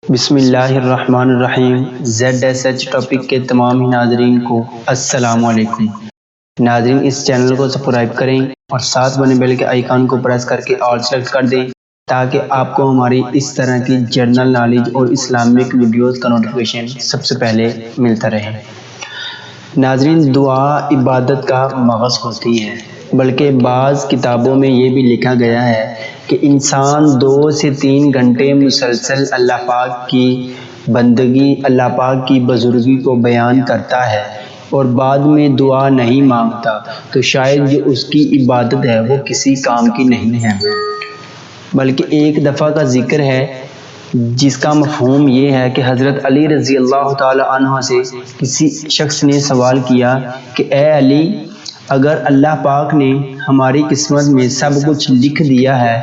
بسم اللہ الرحمن الرحیم۔ ZSH ٹاپک کے تمام ہی ناظرین کو السلام علیکم۔ ناظرین اس چینل کو سبسکرائب کریں اور ساتھ بنے بیل کے آئیکن کو پریس کر کے آل سلیکٹ کر دیں تاکہ آپ کو ہماری اس طرح کی جنرل نالج اور اسلامک ویڈیوز کا نوٹیفیکیشن سب سے پہلے ملتا رہے۔ ناظرین دعا عبادت کا مغز ہوتی ہے، بلکہ بعض کتابوں میں یہ بھی لکھا گیا ہے کہ انسان 2 سے 3 گھنٹے مسلسل اللہ پاک کی بندگی، اللہ پاک کی بزرگی کو بیان کرتا ہے اور بعد میں دعا نہیں مانگتا تو شاید جو اس کی عبادت ہے وہ کسی کام کی نہیں ہے۔ بلکہ ایک دفعہ کا ذکر ہے جس کا مفہوم یہ ہے کہ حضرت علی رضی اللہ تعالی عنہ سے کسی شخص نے سوال کیا کہ اے علی، اگر اللہ پاک نے ہماری قسمت میں سب کچھ لکھ دیا ہے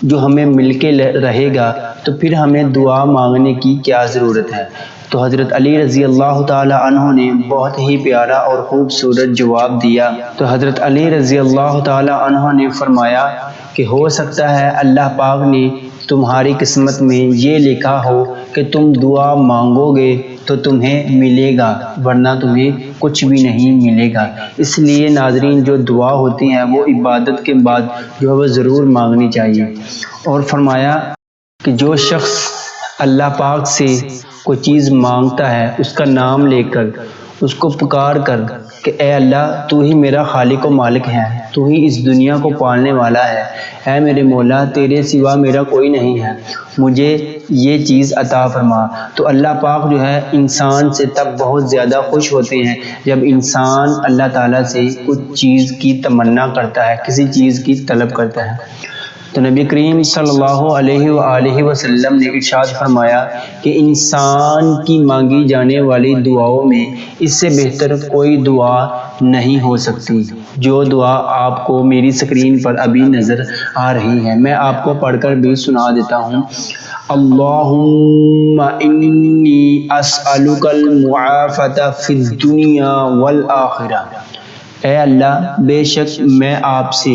جو ہمیں مل کے رہے گا تو پھر ہمیں دعا مانگنے کی کیا ضرورت ہے؟ تو حضرت علی رضی اللہ تعالی عنہ نے بہت ہی پیارا اور خوبصورت جواب دیا۔ تو حضرت علی رضی اللہ تعالی عنہ نے فرمایا کہ ہو سکتا ہے اللہ پاک نے تمہاری قسمت میں یہ لکھا ہو کہ تم دعا مانگو گے تو تمہیں ملے گا، ورنہ تمہیں کچھ بھی نہیں ملے گا۔ اس لیے ناظرین جو دعا ہوتی ہیں وہ عبادت کے بعد جو ہے وہ ضرور مانگنی چاہیے۔ اور فرمایا کہ جو شخص اللہ پاک سے کوئی چیز مانگتا ہے اس کا نام لے کر، اس کو پکار کر کہ اے اللہ تو ہی میرا خالق و مالک ہے، تو ہی اس دنیا کو پالنے والا ہے، اے میرے مولا تیرے سوا میرا کوئی نہیں ہے، مجھے یہ چیز عطا فرما، تو اللہ پاک جو ہے انسان سے تب بہت زیادہ خوش ہوتے ہیں جب انسان اللہ تعالیٰ سے کچھ چیز کی تمنا کرتا ہے، کسی چیز کی طلب کرتا ہے۔ تو نبی کریم صلی اللہ علیہ وآلہ وسلم نے ارشاد فرمایا کہ انسان کی مانگی جانے والی دعاؤں میں اس سے بہتر کوئی دعا نہیں ہو سکتی۔ جو دعا آپ کو میری اسکرین پر ابھی نظر آ رہی ہے میں آپ کو پڑھ کر بھی سنا دیتا ہوں۔ اللہم انی اسألک المعافۃ فی الدنیا والآخرہ۔ اے اللہ بے شک میں آپ سے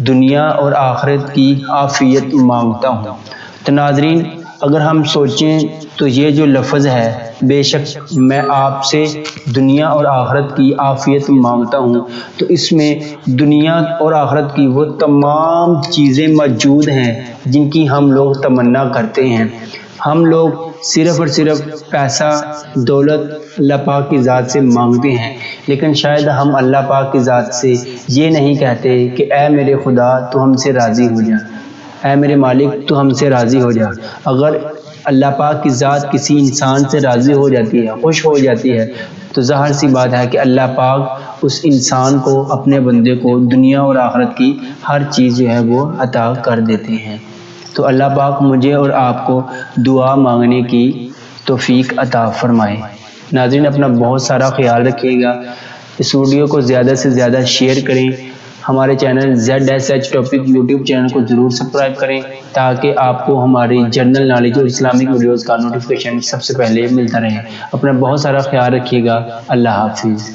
دنیا اور آخرت کی عافیت مانگتا ہوں۔ تو ناظرین اگر ہم سوچیں تو یہ جو لفظ ہے بے شک میں آپ سے دنیا اور آخرت کی عافیت مانگتا ہوں، تو اس میں دنیا اور آخرت کی وہ تمام چیزیں موجود ہیں جن کی ہم لوگ تمنا کرتے ہیں۔ ہم لوگ صرف اور صرف پیسہ دولت اللہ پاک کی ذات سے مانگتے ہیں، لیکن شاید ہم اللہ پاک کی ذات سے یہ نہیں کہتے کہ اے میرے خدا تو ہم سے راضی ہو جا، اے میرے مالک تو ہم سے راضی ہو جا۔ اگر اللہ پاک کی ذات کسی انسان سے راضی ہو جاتی ہے، خوش ہو جاتی ہے، تو ظاہر سی بات ہے کہ اللہ پاک اس انسان کو، اپنے بندے کو دنیا اور آخرت کی ہر چیز جو ہے وہ عطا کر دیتے ہیں۔ تو اللہ پاک مجھے اور آپ کو دعا مانگنے کی توفیق عطا فرمائے۔ ناظرین اپنا بہت سارا خیال رکھیے گا، اس ویڈیو کو زیادہ سے زیادہ شیئر کریں، ہمارے channel ZSH topic YouTube channel کو ضرور سبسکرائب کریں تاکہ آپ کو ہماری جنرل نالج اور اسلامک ویڈیوز کا نوٹیفیکیشن سب سے پہلے ملتا رہے۔ اپنا بہت سارا خیال رکھیے گا۔ اللہ حافظ۔